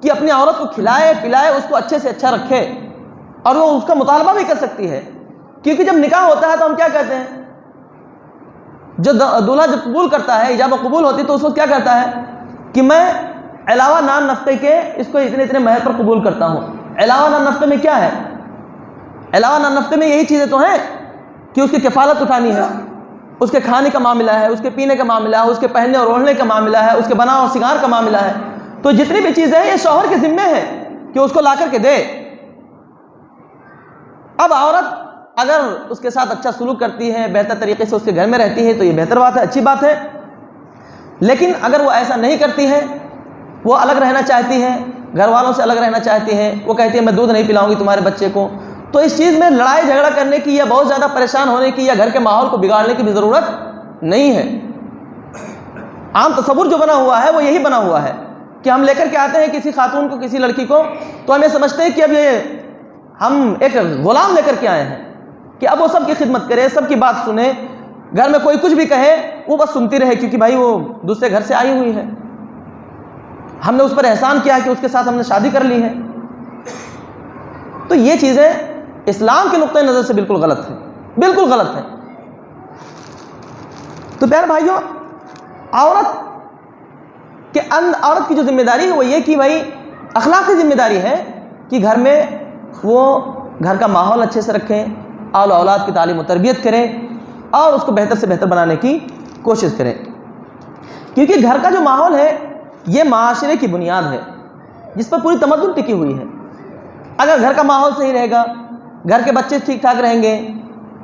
کہ اپنی عورت کو کھلائے پلائے، اس کو اچھے سے اچھا رکھے، اور وہ اس کا مطالبہ بھی کر سکتی ہے۔ کیونکہ جب نکاح ہوتا ہے تو ہم کیا کہتے ہیں، جو دولہا جب قبول کرتا ہے، ایجاب و قبول ہوتی تو اس کو کیا کہتا ہے کہ میں علاوہ نان نفقے کے اس کو اتنے مہر پر قبول کرتا ہوں۔ علاوہ نان نفقے میں کیا ہے؟ علاوہ نان نفقے میں یہی چیزیں تو ہیں کہ اس کی کفالت اٹھانی ہے، اس کے کھانے کا معاملہ ہے، اس کے پینے کا معاملہ ہے، اس کے پہننے اور اوڑھنے کا معاملہ ہے، اس کے بنا اور سنگار کا معاملہ ہے، تو جتنی بھی چیزیں ہیں یہ شوہر کے ذمے ہیں کہ اس کو لا کر کے دے۔ اب عورت اگر اس کے ساتھ اچھا سلوک کرتی ہے، بہتر طریقے سے اس کے گھر میں رہتی ہے تو یہ بہتر بات ہے، اچھی بات ہے۔ لیکن اگر وہ ایسا نہیں کرتی ہے، وہ الگ رہنا چاہتی ہے، گھر والوں سے الگ رہنا چاہتی ہے، وہ کہتی ہے میں دودھ نہیں پلاؤں گی تمہارے بچے کو، تو اس چیز میں لڑائی جھگڑا کرنے کی یا بہت زیادہ پریشان ہونے کی یا گھر کے ماحول کو بگاڑنے کی بھی ضرورت نہیں ہے۔ عام تصور جو بنا ہوا ہے وہ یہی بنا ہوا ہے کہ ہم لے کر کے آتے ہیں کسی خاتون کو، کسی لڑکی کو، تو ہم یہ سمجھتے ہیں کہ اب یہ ہم ایک غلام لے کر کے آئے ہیں کہ اب وہ سب کی خدمت کرے، سب کی بات سنے، گھر میں کوئی کچھ بھی کہے وہ بس سنتی رہے، کیونکہ بھائی وہ دوسرے گھر سے آئی ہوئی ہے، ہم نے اس پر احسان کیا کہ اس کے ساتھ ہم نے شادی کر لی ہے۔ تو یہ چیزیں اسلام کے نقطۂ نظر سے بالکل غلط ہے، بالکل غلط ہے۔ تو پیارے بھائیوں، عورت کی جو ذمہ داری ہے وہ یہ کہ بھائی اخلاقی ذمہ داری ہے کہ گھر میں وہ گھر کا ماحول اچھے سے رکھیں، اولاد کی تعلیم و تربیت کریں اور اس کو بہتر سے بہتر بنانے کی کوشش کریں، کیونکہ گھر کا جو ماحول ہے یہ معاشرے کی بنیاد ہے جس پر پوری تمدن ٹکی ہوئی ہے۔ اگر گھر کا ماحول صحیح رہے گا، گھر کے بچے ٹھیک ٹھاک رہیں گے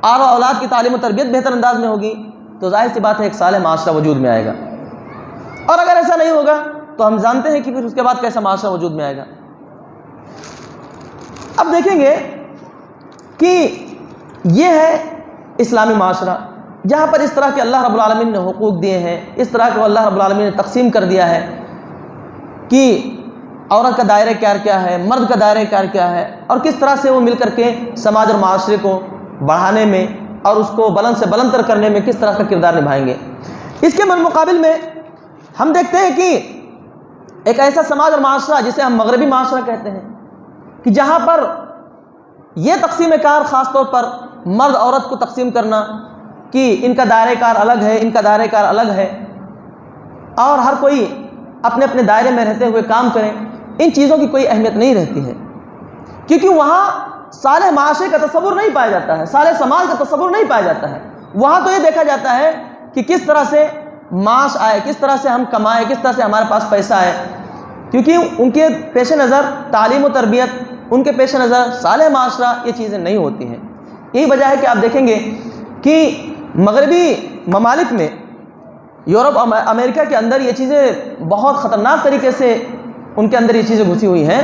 اور اولاد کی تعلیم و تربیت بہتر انداز میں ہوگی تو ظاہر سی بات ہے ایک صالح معاشرہ وجود میں آئے گا، اور اگر ایسا نہیں ہوگا تو ہم جانتے ہیں کہ پھر اس کے بعد کیسا معاشرہ وجود میں آئے گا۔ اب دیکھیں گے کہ یہ ہے اسلامی معاشرہ جہاں پر اس طرح کے اللہ رب العالمین نے حقوق دیے ہیں، اس طرح کو اللہ رب العالمین نے تقسیم کر دیا ہے کہ عورت کا دائرہ کار کیا ہے، مرد کا دائرہ کار کیا ہے، اور کس طرح سے وہ مل کر کے سماج اور معاشرے کو بڑھانے میں اور اس کو بلند سے بلند تر کرنے میں کس طرح کا کردار نبھائیں گے۔ اس کے مقابل میں ہم دیکھتے ہیں کہ ایک ایسا سماج اور معاشرہ جسے ہم مغربی معاشرہ کہتے ہیں کہ جہاں پر یہ تقسیم کار خاص طور پر مرد عورت کو تقسیم کرنا کہ ان کا دائرہ کار الگ ہے، ان کا دائرہ کار الگ ہے، اور ہر کوئی اپنے اپنے دائرے میں رہتے ہوئے کام کریں، ان چیزوں کی کوئی اہمیت نہیں رہتی ہے، کیونکہ وہاں صالح معاشرے کا تصور نہیں پایا جاتا ہے، صالح سماج کا تصور نہیں پایا جاتا ہے۔ وہاں تو یہ دیکھا جاتا ہے کہ کس طرح سے معاش آئے، کس طرح سے ہم کمائیں، کس طرح سے ہمارے پاس پیسہ آئے، کیونکہ ان کے پیش نظر تعلیم و تربیت، ان کے پیش نظر صالح معاشرہ یہ چیزیں نہیں ہوتی ہیں۔ یہی وجہ ہے کہ آپ دیکھیں گے کہ مغربی ممالک میں، یورپ اور امریکہ کے اندر یہ چیزیں بہت خطرناک طریقے سے ان کے اندر یہ چیزیں گھسی ہوئی ہیں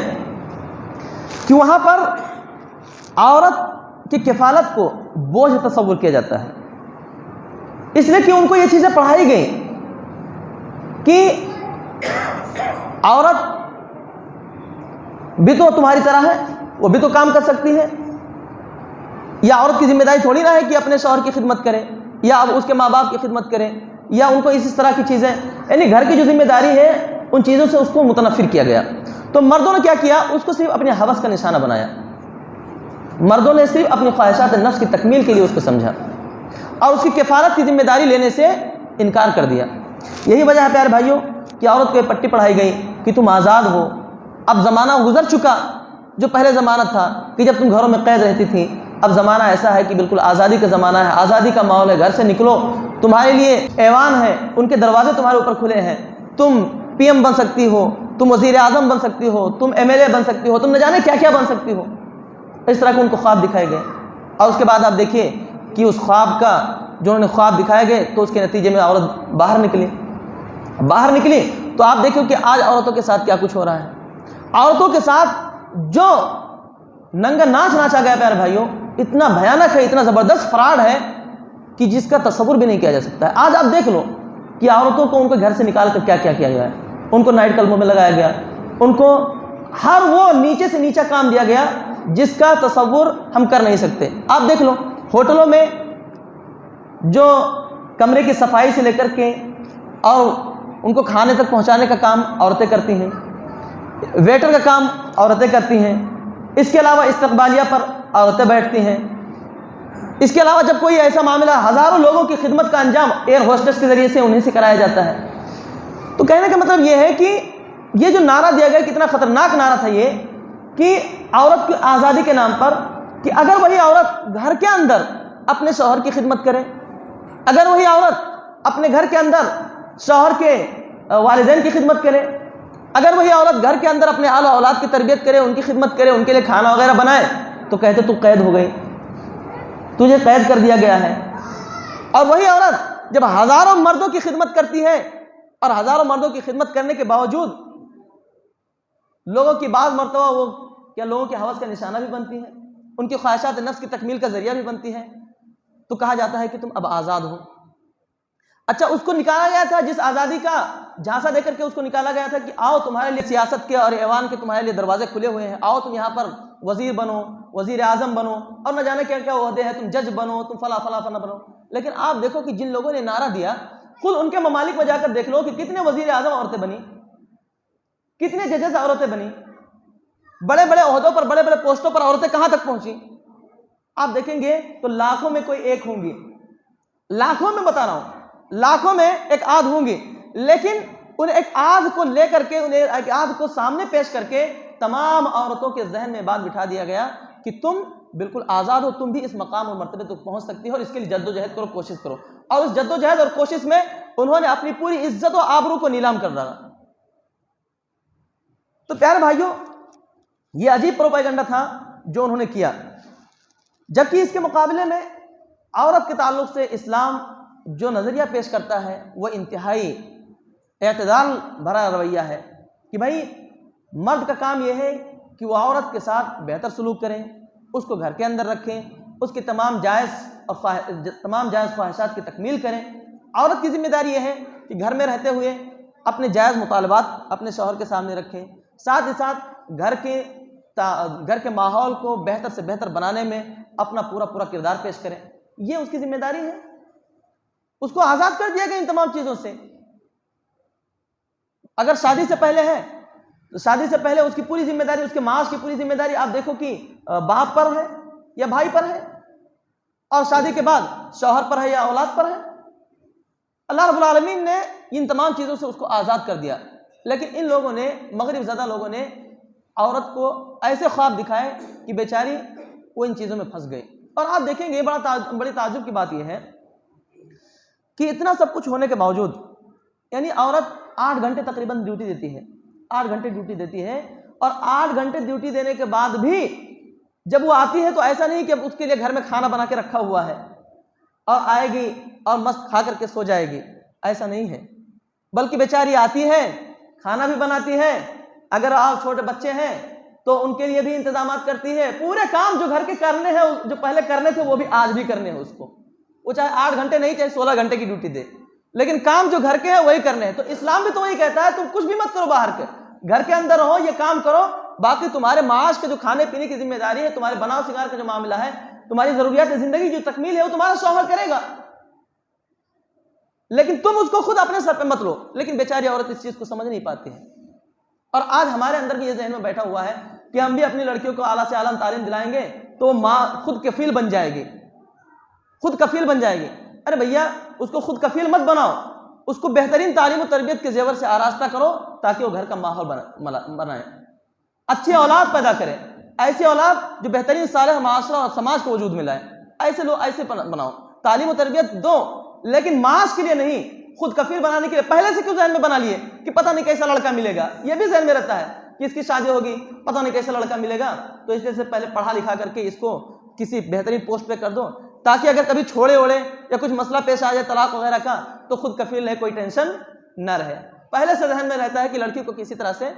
کہ وہاں پر عورت کی کفالت کو بوجھ تصور کیا جاتا ہے، اس لیے کہ ان کو یہ چیزیں پڑھائی گئیں کہ عورت بھی تو تمہاری طرح ہے، وہ بھی تو کام کر سکتی ہے، یا عورت کی ذمہ داری تھوڑی نہ ہے کہ اپنے شوہر کی خدمت کرے یا اب اس کے ماں باپ کی خدمت کرے یا ان کو اس طرح کی چیزیں، یعنی گھر کی جو ذمہ داری ہے ان چیزوں سے اس کو متنفر کیا گیا۔ تو مردوں نے کیا کیا، اس کو صرف اپنے ہوس کا نشانہ بنایا، مردوں نے صرف اپنی خواہشات نفس کی تکمیل کے لیے اس کو سمجھا اور اس کی کفالت کی ذمہ داری لینے سے انکار کر دیا۔ یہی وجہ ہے پیارے بھائیوں کہ عورت کو یہ پٹی پڑھائی گئی کہ تم آزاد ہو۔ اب زمانہ گزر چکا جو پہلے زمانہ تھا کہ جب تم گھروں میں قید رہتی تھی، اب زمانہ ایسا ہے کہ بالکل آزادی کا زمانہ ہے، آزادی کا ماحول ہے، گھر سے نکلو، تمہارے لیے ایوان ہے، ان کے دروازے تمہارے اوپر کھلے ہیں، تم پی ایم بن سکتی ہو، تم وزیر اعظم بن سکتی ہو، تم ایم ایل اے بن سکتی ہو، تم نہ جانے کیا کیا بن سکتی ہو۔ اس طرح کے ان کو خواب دکھائے گئے، اور اس کے بعد آپ دیکھیے کہ اس خواب کا جو انہوں نے خواب دکھائے گئے تو اس کے نتیجے میں عورت باہر نکلی تو آپ دیکھو کہ آج عورتوں کے ساتھ کیا کچھ ہو رہا ہے۔ عورتوں کے ساتھ جو ننگا ناچ ناچا گیا پیارے بھائیوں، اتنا بھیانک ہے، اتنا زبردست فراڈ ہے کہ جس کا تصور بھی نہیں کیا جا سکتا ہے۔ آج آپ دیکھ لو کہ عورتوں کو ان کے گھر سے نکال کر کیا کیا کیا گیا ہے، ان کو نائٹ کلبوں میں لگایا گیا، ان کو ہر وہ نیچے سے نیچا کام دیا گیا جس کا تصور ہم کر نہیں سکتے۔ آپ دیکھ لو ہوٹلوں میں جو کمرے کی صفائی سے لے کر کے اور ان کو کھانے تک پہنچانے کا کام عورتیں کرتی ہیں، ویٹر کا کام عورتیں کرتی ہیں، اس کے علاوہ استقبالیہ پر عورتیں بیٹھتی ہیں، اس کے علاوہ جب کوئی ایسا معاملہ ہزاروں لوگوں کی خدمت کا انجام ایئر ہوسٹس کے ذریعے سے انہیں سے کرایا جاتا ہے۔ تو کہنے کا مطلب یہ ہے کہ یہ جو نعرہ دیا گیا کتنا خطرناک نعرہ تھا یہ کہ عورت کی آزادی کے نام پر، کہ اگر وہی عورت گھر کے اندر اپنے شوہر کی خدمت کرے، اگر وہی عورت اپنے گھر کے اندر شوہر کے والدین کی خدمت کرے، اگر وہی عورت گھر کے اندر اپنے اعلی اولاد کی تربیت کرے، ان کی خدمت کرے، ان کے لیے کھانا وغیرہ بنائے، تو کہتے تو قید ہو گئی، تجھے قید کر دیا گیا ہے۔ اور وہی عورت جب ہزاروں مردوں کی خدمت کرتی ہے، اور ہزاروں مردوں کی خدمت کرنے کے باوجود لوگوں کی بعض مرتبہ وہ کیا لوگوں کے ہوس کا نشانہ بھی بنتی ہے، ان کی خواہشات نفس کی تکمیل کا ذریعہ بھی بنتی ہے، تو کہا جاتا ہے کہ تم اب آزاد ہو۔ اچھا، اس کو نکالا گیا تھا، جس آزادی کا جھانسا دے کر کے اس کو نکالا گیا تھا کہ آؤ تمہارے لیے سیاست کے اور ایوان کے تمہارے لیے دروازے کھلے ہوئے ہیں، آؤ تم یہاں پر وزیر بنو، وزیر اعظم بنو، اور نہ جانے کیا کیا عہدے ہیں، تم جج بنو، تم فلاں فلاں فلاں بنو۔ لیکن آپ دیکھو کہ جن لوگوں نے نعرہ دیا، خود ان کے ممالک میں جا کر دیکھ لو کہ کتنے وزیر اعظم عورتیں بنی، کتنے ججز عورتیں بنی، بڑے بڑے عہدوں پر، بڑے بڑے پوسٹوں پر عورتیں کہاں تک پہنچی۔ آپ دیکھیں گے تو لاکھوں میں کوئی ایک ہوں گی، لاکھوں میں بتا رہا ہوں، لاکھوں میں ایک آدھ ہوں گی، لیکن ان ایک آدھ کو لے کر کے، انہیں ایک آدھ کو سامنے پیش کر کے تمام عورتوں کے ذہن میں بات بٹھا دیا گیا کہ تم بالکل آزاد ہو، تم بھی اس مقام اور مرتبے تک پہنچ سکتی ہو، اور اس کے لیے جد و جہد کرو، کوشش کرو۔ اور اس جد و جہد اور کوشش میں انہوں نے اپنی پوری عزت و آبرو کو نیلام کر ڈالا۔ تو پیارے بھائیوں، یہ عجیب پروپیگنڈا تھا جو انہوں نے کیا، جبکہ اس کے مقابلے میں عورت کے تعلق سے اسلام جو نظریہ پیش کرتا ہے وہ انتہائی اعتدال بھرا رویہ ہے کہ بھائی مرد کا کام یہ ہے کہ وہ عورت کے ساتھ بہتر سلوک کریں، اس کو گھر کے اندر رکھیں، اس کی تمام جائز خواہشات کی تکمیل کریں۔ عورت کی ذمہ داری یہ ہے کہ گھر میں رہتے ہوئے اپنے جائز مطالبات اپنے شوہر کے سامنے رکھیں، ساتھ ہی ساتھ گھر کے ماحول کو بہتر سے بہتر بنانے میں اپنا پورا کردار پیش کریں۔ یہ اس کی ذمہ داری ہے، اس کو آزاد کر دیا گیا ان تمام چیزوں سے۔ اگر شادی سے پہلے ہے تو شادی سے پہلے اس کی پوری ذمہ داری، اس کے معاش کی پوری ذمہ داری آپ دیکھو کہ باپ پر ہے یا بھائی پر ہے، اور شادی کے بعد شوہر پر ہے یا اولاد پر ہے۔ اللہ رب العالمین نے ان تمام چیزوں سے اس کو آزاد کر دیا، لیکن ان لوگوں نے، مغرب زدہ لوگوں نے عورت کو ایسے خواب دکھائے کہ بیچاری وہ ان چیزوں میں پھنس گئی۔ اور آپ دیکھیں گے بڑی تعجب کی بات یہ ہے کہ اتنا سب کچھ ہونے کے باوجود، یعنی عورت 8 گھنٹے تقریباً ڈیوٹی دیتی ہے، 8 گھنٹے ڈیوٹی دیتی ہے، اور 8 گھنٹے ڈیوٹی دینے کے بعد بھی جب وہ آتی ہے تو ایسا نہیں کہ اس کے لیے گھر میں کھانا بنا کے رکھا ہوا ہے اور آئے گی اور مست کھا کر کے سو جائے گی، ایسا نہیں ہے، بلکہ بیچاری آتی ہے، کھانا بھی بناتی ہے، اگر آپ چھوٹے بچے ہیں تو ان کے لیے بھی انتظامات کرتی ہے، پورے کام جو گھر کے کرنے ہیں، جو پہلے کرنے تھے وہ بھی آج بھی کرنے ہیں اس کو، وہ چاہے 8 گھنٹے نہیں، چاہے 16 گھنٹے کی ڈیوٹی دے، لیکن کام جو گھر کے ہیں وہی کرنے ہیں۔ تو اسلام بھی تو وہی کہتا ہے تم کچھ بھی مت کرو باہر کے، گھر کے اندر رہو، یہ کام کرو، باقی تمہارے معاش کے جو کھانے پینے کی ذمہ داری ہے، تمہارے بناؤ سنگار کا جو معاملہ ہے، تمہاری ضروریات زندگی جو تکمیل ہے وہ تمہارا شوہر کرے گا، لیکن تم اس کو خود اپنے سر پہ مت لو۔ لیکن بیچاری عورت اس چیز کو سمجھ نہیں پاتی ہے، اور آج ہمارے اندر بھی یہ ذہن میں بیٹھا ہوا ہے کہ ہم بھی اپنی لڑکیوں کو اعلیٰ سے اعلیٰ تعلیم دلائیں گے تو وہ ماں خود کفیل بن جائے گی، خود کفیل بن جائے گی۔ ارے بھیا، اس کو خود کفیل مت بناؤ، اس کو بہترین تعلیم و تربیت کے زیور سے آراستہ کرو تاکہ وہ گھر کا ماحول بنائے، اچھی اولاد پیدا کرے، ایسی اولاد جو بہترین صالح معاشرہ اور سماج کو وجود میں لائے، ایسے لوگ ایسے بناؤ، تعلیم و تربیت دو، لیکن معاش کے لیے نہیں، خود کفیل بنانے کے لیے پہلے سے کیوں ذہن میں بنا لیے کہ پتہ نہیں کیسا لڑکا ملے گا؟ یہ بھی ذہن میں رہتا ہے کہ اس کی شادی ہوگی، پتہ نہیں کیسا لڑکا ملے گا، تو اس سے پہلے پڑھا لکھا کر کے اس کو کسی بہترین پوسٹ پہ کر دو تاکہ اگر کبھی چھوڑے اوڑے یا کچھ مسئلہ پیش آ جائے طلاق وغیرہ کا تو خود کفیل ہے، کوئی ٹینشن نہ رہے۔ پہلے سے ذہن میں رہتا ہے کہ لڑکی کو کسی طرح سے،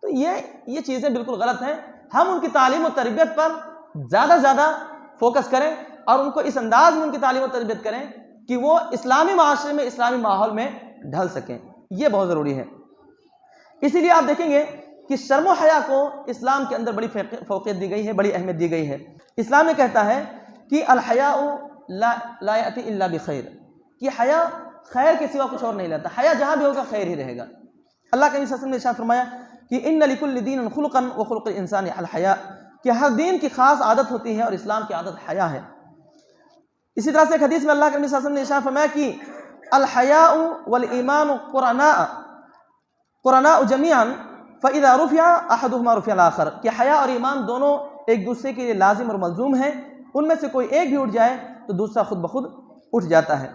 تو یہ چیزیں بالکل غلط ہیں۔ ہم ان کی تعلیم و تربیت پر زیادہ فوکس کریں اور ان کو اس انداز میں ان کی تعلیم و تربیت کریں کہ وہ اسلامی معاشرے میں، اسلامی ماحول میں ڈھل سکیں، یہ بہت ضروری ہے۔ اسی لیے آپ دیکھیں گے کہ شرم و حیا کو اسلام کے اندر بڑی فوقیت دی گئی ہے، بڑی اہمیت دی گئی ہے۔ اسلام میں کہتا ہے کہ الحیاء لا یأتی الا بخیر، کہ حیا خیر کے سوا کچھ اور نہیں لاتا، حیا جہاں بھی ہوگا خیر ہی رہے گا۔ اللہ کے نبی صلی اللہ علیہ وسلم نے ارشاد فرمایا کہ ان لکل دین خلقا وخلق الانسان الحیاء، کہ ہر دین کی خاص عادت ہوتی ہے اور اسلام کی عادت حیا ہے۔ اسی طرح سے ایک حدیث میں اللہ کے نبی صلی اللہ علیہ وسلم نے ارشاد فرمایا کہ الحیاء والایمان قرناء جمیعا فاذا رفع احدهما رفع الاخر، کہ حیا اور ایمان دونوں ایک دوسرے کے لیے لازم اور ملزوم ہیں، ان میں سے کوئی ایک بھی اٹھ جائے تو دوسرا خود بخود اٹھ جاتا ہے۔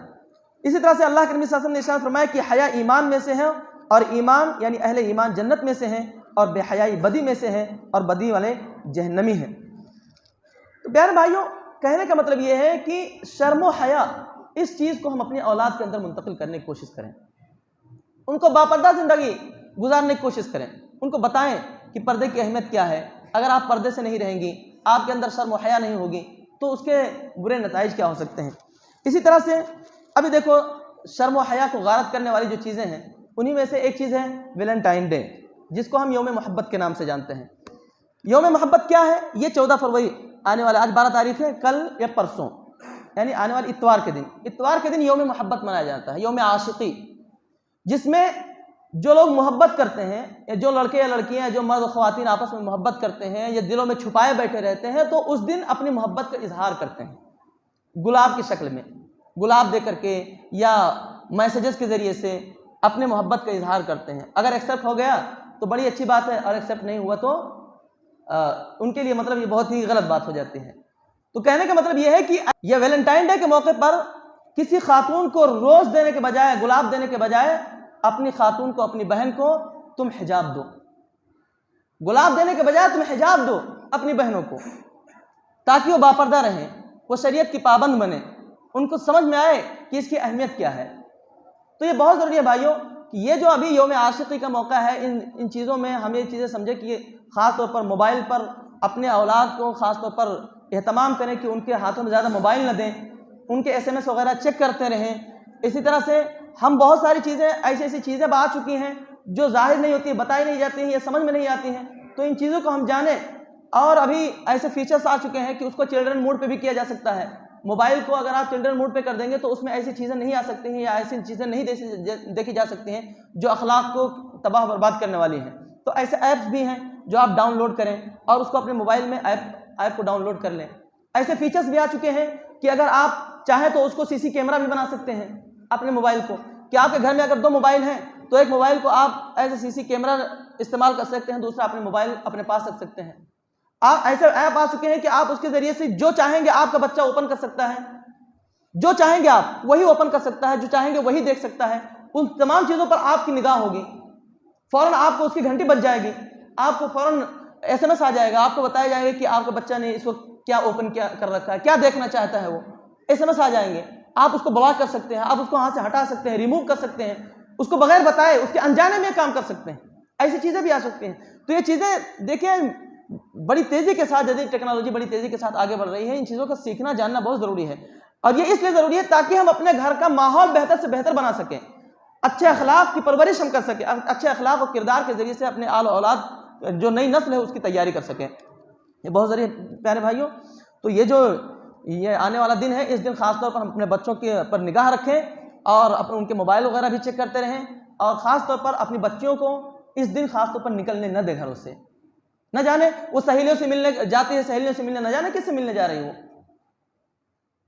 اسی طرح سے اللہ کے نبی صلی اللہ علیہ وسلم نے ارشاد فرمایا کہ حیا ایمان میں سے ہے، اور ایمان یعنی اہل ایمان جنت میں سے ہیں، اور بے حیائی بدی میں سے ہے، اور بدی والے جہنمی ہیں۔ تو پیارے بھائیوں، کہنے کا مطلب یہ ہے کہ شرم و حیا اس چیز کو ہم اپنی اولاد کے اندر منتقل کرنے کی کوشش کریں، ان کو باپردہ زندگی گزارنے کی کوشش کریں، ان کو بتائیں کہ پردے کی اہمیت کیا ہے۔ اگر آپ پردے سے نہیں رہیں گی، آپ کے اندر شرم و حیا نہیں ہوگی، تو اس کے برے نتائج کیا ہو سکتے ہیں۔ اسی طرح سے ابھی دیکھو، شرم و حیا کو غارت کرنے والی جو چیزیں ہیں، انہی میں سے ایک چیز ہے ویلنٹائن ڈے، جس کو ہم یوم محبت کے نام سے جانتے ہیں۔ یوم محبت کیا ہے؟ یہ 14 فروری آنے والا، آج 12 تاریخ ہے، کل یا پرسوں یعنی آنے والے اتوار کے دن یوم محبت منایا جاتا ہے، یوم عاشقی، جس میں جو لوگ محبت کرتے ہیں، یا جو لڑکے یا لڑکیاں، جو مرد و خواتین آپس میں محبت کرتے ہیں یا دلوں میں چھپائے بیٹھے رہتے ہیں، تو اس دن اپنی محبت کا اظہار کرتے ہیں گلاب کی شکل میں، گلاب دے کر کے یا میسیجز کے ذریعے سے اپنے محبت کا اظہار کرتے ہیں۔ اگر ایکسیپٹ ہو گیا تو بڑی اچھی بات ہے، اور ایکسیپٹ نہیں ہوا تو ان کے لیے مطلب یہ بہت ہی غلط بات ہو جاتی ہے۔ تو کہنے کا مطلب یہ ہے کہ یہ ویلنٹائن ڈے کے موقع پر کسی خاتون کو روز دینے کے بجائے، گلاب دینے کے بجائے، اپنی خاتون کو، اپنی بہن کو تم حجاب دو۔ گلاب دینے کے بجائے تم حجاب دو اپنی بہنوں کو، تاکہ وہ باپردہ رہیں، وہ شریعت کی پابند بنے، ان کو سمجھ میں آئے کہ اس کی اہمیت کیا ہے۔ تو یہ بہت ضروری ہے بھائیوں کہ یہ جو ابھی یوم عاشقی کا موقع ہے، ان چیزوں میں ہم یہ چیزیں سمجھیں کہ خاص طور پر موبائل پر اپنے اولاد کو خاص طور پر اہتمام کریں کہ ان کے ہاتھوں میں زیادہ موبائل نہ دیں، ان کے SMS وغیرہ چیک کرتے رہیں۔ اسی طرح سے ہم بہت ساری چیزیں، ایسی چیزیں آ چکی ہیں جو ظاہر نہیں ہوتی، بتائی نہیں جاتی ہیں یا سمجھ میں نہیں آتی ہیں، تو ان چیزوں کو ہم جانیں۔ اور ابھی ایسے فیچرز آ چکے ہیں کہ اس کو چلڈرن موڈ پہ بھی کیا جا سکتا ہے۔ موبائل کو اگر آپ چلڈرن موڈ پہ کر دیں گے تو اس میں ایسی چیزیں نہیں آ سکتی ہیں، یا ایسی چیزیں نہیں دیکھی جا سکتی ہیں جو اخلاق کو تباہ برباد کرنے والی ہیں۔ تو ایسے ایپس بھی ہیں جو آپ ڈاؤن لوڈ کریں اور اس کو اپنے موبائل میں ایپ کو ڈاؤن لوڈ کر لیں۔ ایسے فیچرز بھی آ چکے ہیں کہ اگر آپ چاہیں تو اس کو CC کیمرہ بھی بنا سکتے ہیں اپنے موبائل کو، کہ آپ کے گھر میں اگر 2 موبائل ہیں تو ایک موبائل کو آپ ایز اے CC کیمرہ استعمال کر سکتے ہیں، دوسرا اپنے موبائل اپنے پاس رکھ سکتے ہیں۔ آپ ایسے ایپ آ چکے ہیں کہ آپ اس کے ذریعے سے جو چاہیں گے آپ کا بچہ اوپن کر سکتا ہے، جو چاہیں گے آپ وہی اوپن کر سکتا ہے، جو چاہیں گے وہی دیکھ سکتا ہے۔ ان تمام چیزوں پر آپ کی نگاہ ہوگی، فوراً آپ کو اس کی گھنٹی بج جائے گی، آپ کو فوراً SMS آ جائے گا، آپ کو بتایا جائے گا کہ آپ کے بچہ نے اس وقت کیا اوپن کر رکھا ہے، کیا دیکھنا چاہتا ہے، وہ SMS آ جائیں گے۔ آپ اس کو بلاک کر سکتے ہیں، آپ اس کو وہاں سے ہٹا سکتے ہیں، ریموو کر سکتے ہیں، اس کو بغیر بتائے اس کے انجانے میں کام کر سکتے ہیں۔ ایسی چیزیں بھی آ سکتی ہیں۔ تو یہ چیزیں دیکھیں بڑی تیزی کے ساتھ، جدید ٹیکنالوجی بڑی تیزی کے ساتھ آگے بڑھ رہی ہے، ان چیزوں کا سیکھنا جاننا بہت ضروری ہے، اور یہ اس لیے ضروری ہے تاکہ ہم اپنے گھر کا ماحول بہتر سے بہتر بنا سکیں، اچھے اخلاق کی پرورش ہم کر سکیں، اچھے اخلاق و کردار کے ذریعے سے اپنے آل و اولاد جو نئی نسل ہے اس کی تیاری کر سکیں۔ یہ بہت ضروری ہے پیارے بھائیوں۔ تو یہ آنے والا دن ہے، اس دن خاص طور پر ہم اپنے بچوں کے پر نگاہ رکھیں اور ان کے موبائل وغیرہ بھی چیک کرتے رہیں، اور خاص طور پر اپنی بچیوں کو اس دن خاص طور پر نکلنے نہ دیں گھروں سے۔ نہ جانے وہ سہیلیوں سے ملنے جاتی ہے، سہیلیوں سے ملنے نہ جانے کس سے ملنے جا رہی ہوں۔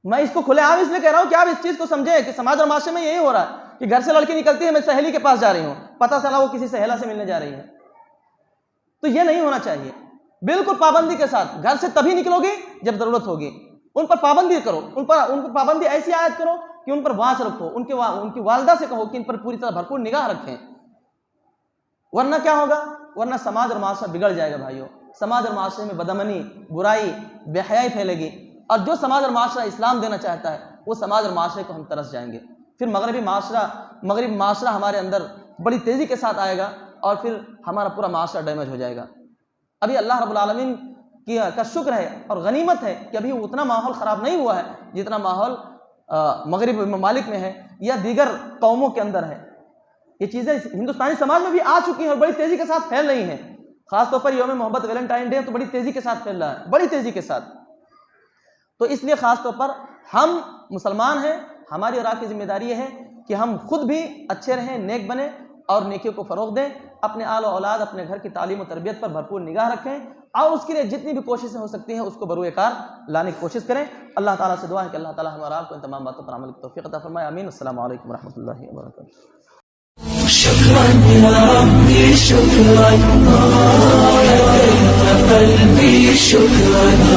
میں اس کو کھلے عام اس لیے کہہ رہا ہوں کہ آپ اس چیز کو سمجھیں کہ سماج اور معاشرے میں یہی ہو رہا ہے کہ گھر سے لڑکی نکلتی ہے، میں سہیلی کے پاس جا رہی ہوں، پتہ چلا وہ کسی سہیلا سے ملنے جا رہی ہے۔ تو یہ نہیں ہونا چاہیے، بالکل پابندی کے ساتھ گھر سے تبھی نکلو گی جب ضرورت ہوگی، ان پر پابندی کرو، ان پر پابندی ایسی عائد کرو کہ ان پر واچ رکھو، ان کی والدہ سے کہو کہ ان پر پوری طرح بھرپور نگاہ رکھیں، ورنہ کیا ہوگا؟ ورنہ سماج اور معاشرہ بگڑ جائے گا بھائیوں۔ سماج اور معاشرے میں بدامنی، برائی، بے حیائی پھیلے گی، اور جو سماج اور معاشرہ اسلام دینا چاہتا ہے وہ سماج اور معاشرے کو ہم ترس جائیں گے، پھر مغربی معاشرہ ہمارے اندر بڑی تیزی کے ساتھ آئے گا، اور پھر ہمارا پورا معاشرہ ڈیمیج ہو جائے گا۔ ابھی اللہ رب العالمین کا شکر ہے اور غنیمت ہے کہ ابھی اتنا ماحول خراب نہیں ہوا ہے جتنا ماحول مغربی ممالک میں ہے یا دیگر قوموں کے اندر ہے۔ یہ چیزیں ہندوستانی سماج میں بھی آ چکی ہیں اور بڑی تیزی کے ساتھ پھیل رہی ہیں، خاص طور پر یوم محبت ویلنٹائن ڈے تو بڑی تیزی کے ساتھ پھیل رہا ہے، بڑی تیزی کے ساتھ۔ تو اس لیے خاص طور پر ہم مسلمان ہیں، ہماری اور آپ کی ذمہ داری یہ ہے کہ ہم خود بھی اچھے رہیں، نیک بنیں اور نیکیوں کو فروغ دیں، اپنے آل و اولاد، اپنے گھر کی تعلیم و تربیت پر بھرپور نگاہ رکھیں، اور اس کے لیے جتنی بھی کوششیں ہو سکتی ہیں اس کو بروئے کار لانے کی کوشش کریں۔ اللہ تعالیٰ سے دعا ہے کہ اللہ تعالیٰ ہمارا آپ کو ان تمام باتوں پر عمل کی توفیق عطا فرمائے، آمین۔ السلام علیکم ورحمۃ اللہ وبرکاتہ۔ شكرا يا ربي شكرا، لديك قلبي شكرا۔